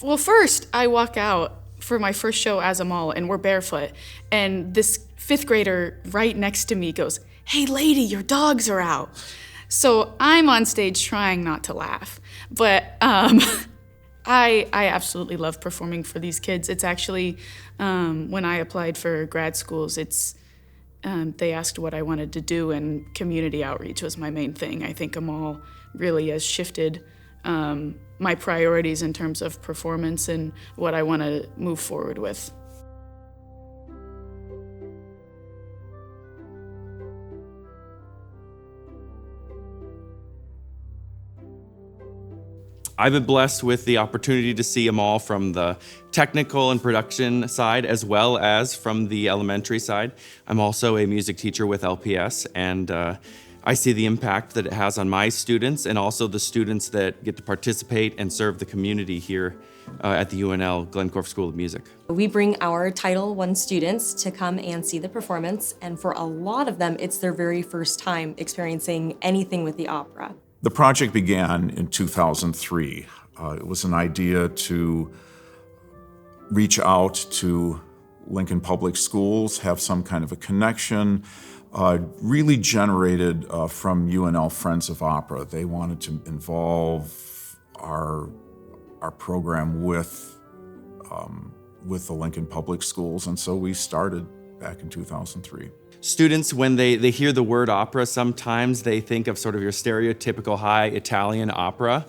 Well, first, I walk out for my first show as Amahl, and we're barefoot. And this 5th grader right next to me goes, "Hey, lady, your dogs are out." So I'm on stage trying not to laugh. But I absolutely love performing for these kids. It's actually, when I applied for grad schools, they asked what I wanted to do, and community outreach was my main thing. I think Amahl really has shifted my priorities in terms of performance and what I want to move forward with. I've been blessed with the opportunity to see Amahl from the technical and production side as well as from the elementary side. I'm also a music teacher with LPS, and I see the impact that it has on my students and also the students that get to participate and serve the community here at the UNL Glencorf School of Music. We bring our Title I students to come and see the performance, and for a lot of them, it's their very first time experiencing anything with the opera. The project began in 2003. It was an idea to reach out to Lincoln Public Schools, have some kind of a connection, really generated from UNL Friends of Opera. They wanted to involve our program with the Lincoln Public Schools, and so we started back in 2003. Students, when they hear the word opera, sometimes they think of sort of your stereotypical high Italian opera,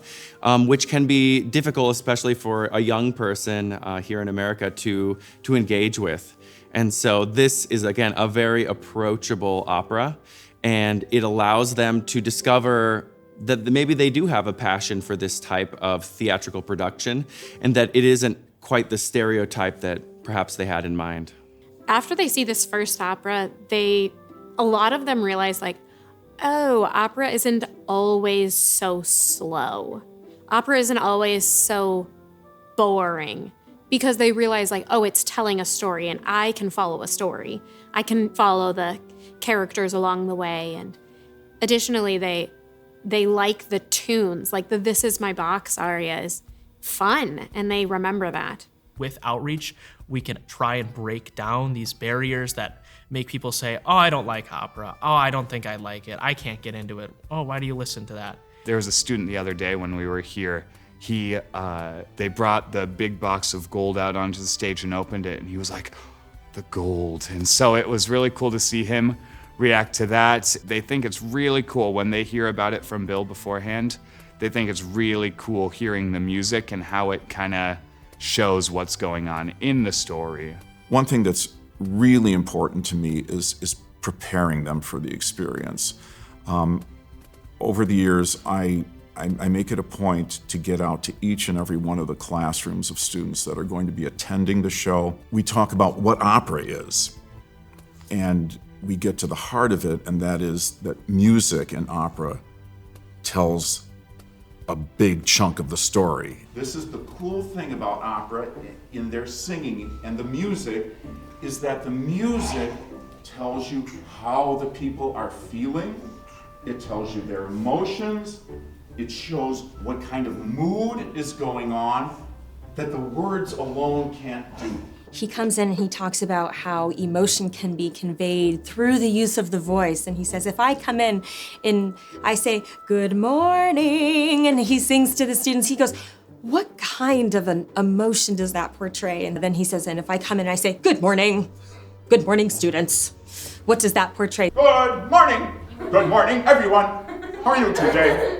which can be difficult, especially for a young person here in America to engage with. And so this is, again, a very approachable opera, and it allows them to discover that maybe they do have a passion for this type of theatrical production, and that it isn't quite the stereotype that perhaps they had in mind. After they see this first opera, a lot of them realize, like, oh, opera isn't always so slow. Opera isn't always so boring, because they realize, like, oh, it's telling a story, and I can follow a story. I can follow the characters along the way. And additionally, they like the tunes, like the "This Is My Box" aria is fun, and they remember that. With outreach, we can try and break down these barriers that make people say, oh, I don't like opera. Oh, I don't think I like it. I can't get into it. Oh, why do you listen to that? There was a student the other day when we were here. They brought the big box of gold out onto the stage and opened it, and he was like, the gold. And so it was really cool to see him react to that. They think it's really cool when they hear about it from Bill beforehand. They think it's really cool hearing the music and how it kind of shows what's going on in the story. One thing that's really important to me is preparing them for the experience. Over the years, I make it a point to get out to each and every one of the classrooms of students that are going to be attending the show. We talk about what opera is, and we get to the heart of it, and that is that music and opera tells a big chunk of the story. This is the cool thing about opera in their singing and the music, is that the music tells you how the people are feeling. It tells you their emotions. It shows what kind of mood is going on that the words alone can't do. He comes in and he talks about how emotion can be conveyed through the use of the voice. And he says, if I come in and I say, good morning, and he sings to the students, he goes, what kind of an emotion does that portray? And then he says, and if I come in and I say, good morning, students, what does that portray? Good morning, everyone. How are you today?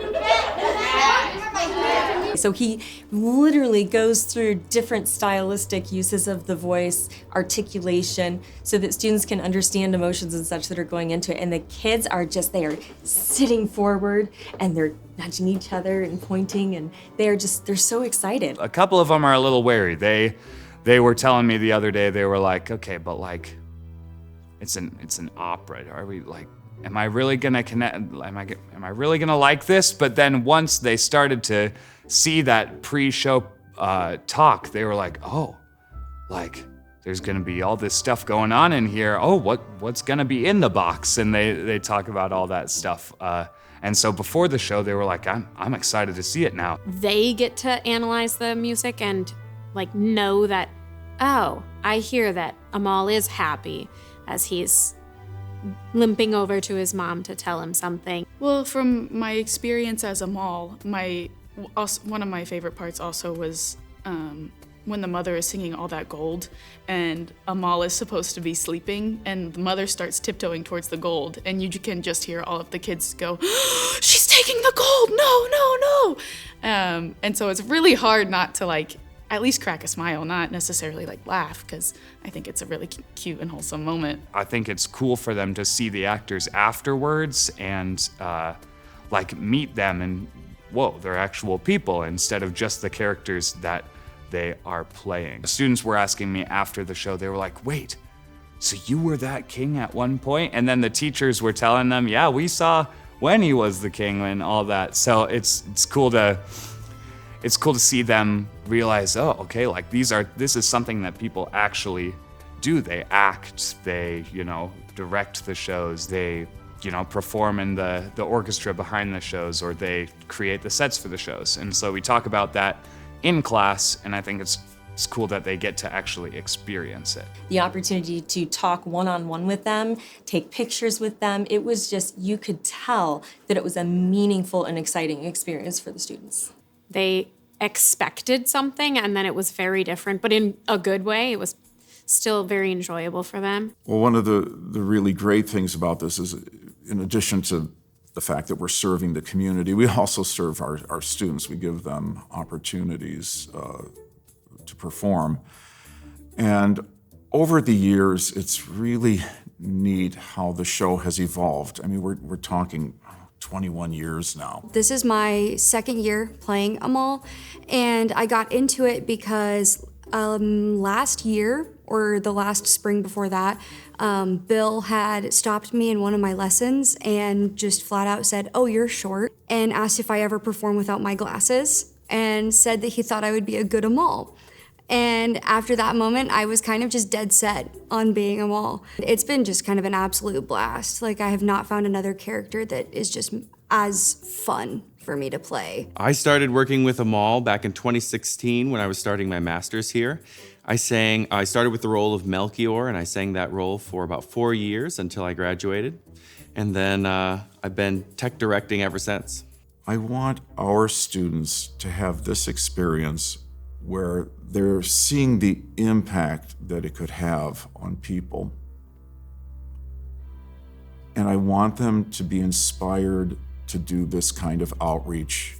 So he literally goes through different stylistic uses of the voice, articulation, so that students can understand emotions and such that are going into it. And the kids are they are sitting forward and they're nudging each other and pointing, and they're so excited. A couple of them are a little wary. They were telling me the other day, they were like, okay, but like, it's an opera. Are we like, am I really gonna connect? Am I really gonna like this? But then once they started to see that pre-show talk, they were like, oh, like there's gonna be all this stuff going on in here. Oh, what's gonna be in the box? And they talk about all that stuff. And so before the show, they were like, I'm excited to see it now. They get to analyze the music, and like know that, oh, I hear that Amahl is happy as he's limping over to his mom to tell him something. Well, from my experience as Amahl, one of my favorite parts also was when the mother is singing All That Gold and Amahl is supposed to be sleeping and the mother starts tiptoeing towards the gold and you can just hear all of the kids go, she's taking the gold, no, no, no. And so it's really hard not to like at least crack a smile, not necessarily like laugh, because I think it's a really cute and wholesome moment. I think it's cool for them to see the actors afterwards and like meet them and, whoa, they're actual people instead of just the characters that they are playing. Students were asking me after the show, they were like, wait, so you were that king at one point? And then the teachers were telling them, yeah, we saw when he was the king and all that. So it's cool to see them realize, oh, okay, like this is something that people actually do. They act, they, direct the shows, they, perform in the orchestra behind the shows, or they create the sets for the shows. And so we talk about that in class, and I think it's cool that they get to actually experience it. The opportunity to talk one-on-one with them, take pictures with them, it was just, you could tell that it was a meaningful and exciting experience for the students. They expected something and then it was very different, but in a good way. It was still very enjoyable for them. Well, one of the really great things about this is, in addition to the fact that we're serving the community, we also serve our students. We give them opportunities to perform. And over the years, it's really neat how the show has evolved. I mean, we're talking 21 years now. This is my second year playing Amahl, and I got into it because last year, or the last spring before that, Bill had stopped me in one of my lessons and just flat out said, oh, you're short, and asked if I ever perform without my glasses, and said that he thought I would be a good Amahl. And after that moment, I was kind of just dead set on being Amahl. It's been just kind of an absolute blast. Like, I have not found another character that is just as fun for me to play. I started working with Amahl back in 2016 when I was starting my master's here. I started with the role of Melchior, and I sang that role for about 4 years until I graduated. And then I've been tech directing ever since. I want our students to have this experience where they're seeing the impact that it could have on people. And I want them to be inspired to do this kind of outreach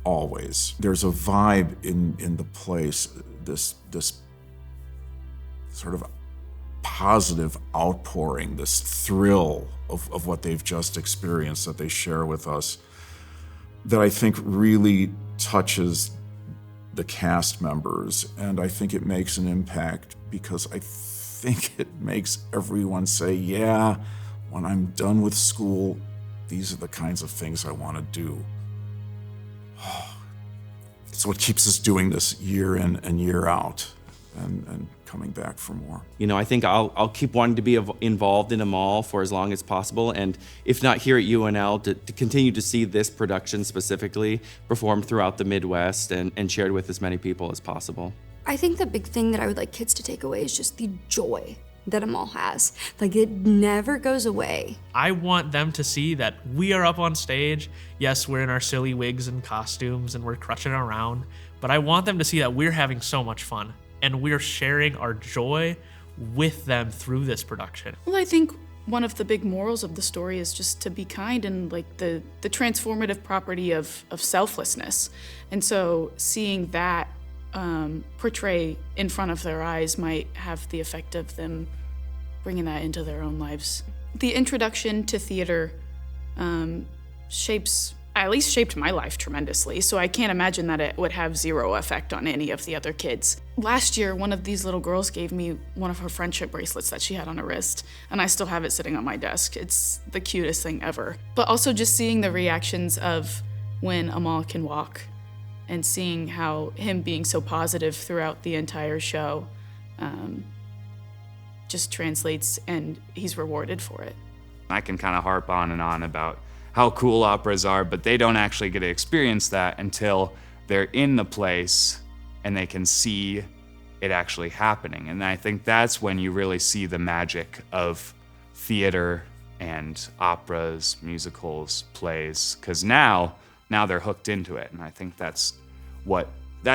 always. There's a vibe in the place, this sort of positive outpouring, this thrill of what they've just experienced that they share with us, that I think really touches the cast members, and I think it makes an impact because I think it makes everyone say, yeah, when I'm done with school, these are the kinds of things I want to do. It's what keeps us doing this year in and year out, and coming back for more. I think I'll keep wanting to be involved in Amahl for as long as possible, and if not here at UNL, to continue to see this production specifically performed throughout the Midwest and shared with as many people as possible. I think the big thing that I would like kids to take away is just the joy that Amahl has. Like, it never goes away. I want them to see that we are up on stage. Yes, we're in our silly wigs and costumes and we're crutching around, but I want them to see that we're having so much fun and we're sharing our joy with them through this production. Well, I think one of the big morals of the story is just to be kind and like the transformative property of selflessness. And so seeing that portray in front of their eyes might have the effect of them bringing that into their own lives. The introduction to theater at least shaped my life tremendously, so I can't imagine that it would have zero effect on any of the other kids. Last year, one of these little girls gave me one of her friendship bracelets that she had on her wrist, and I still have it sitting on my desk. It's the cutest thing ever. But also just seeing the reactions of when Amahl can walk, and seeing how him being so positive throughout the entire show just translates, and he's rewarded for it. I can kind of harp on and on about how cool operas are, but they don't actually get to experience that until they're in the place and they can see it actually happening. And I think that's when you really see the magic of theater and operas, musicals, plays, because now they're hooked into it. And I think that's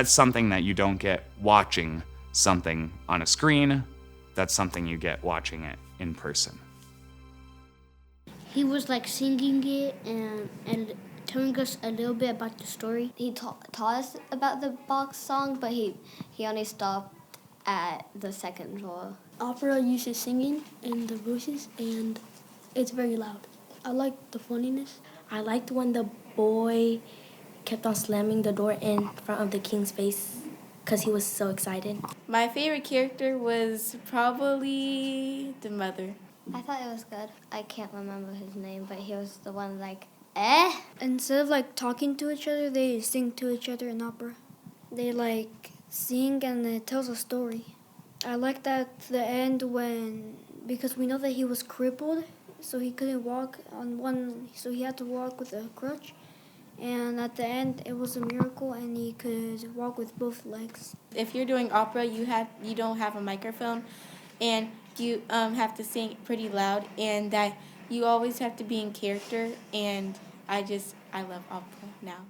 something that you don't get watching something on a screen. That's something you get watching it in person. He was like singing it and telling us a little bit about the story. He taught us about the Bach song, but he only stopped at the second draw. Opera uses singing and the voices, and it's very loud. I like the funniness. I liked when the boy kept on slamming the door in front of the king's face because he was so excited. My favorite character was probably the mother. I thought it was good. I can't remember his name, but he was the one like, eh? Instead of like talking to each other, they sing to each other in opera. They like sing and it tells a story. I liked at the end because we know that he was crippled, so he couldn't walk on one, so he had to walk with a crutch. And at the end, it was a miracle, and he could walk with both legs. If you're doing opera, you don't have a microphone, and you have to sing pretty loud, and that you always have to be in character. And I love opera now.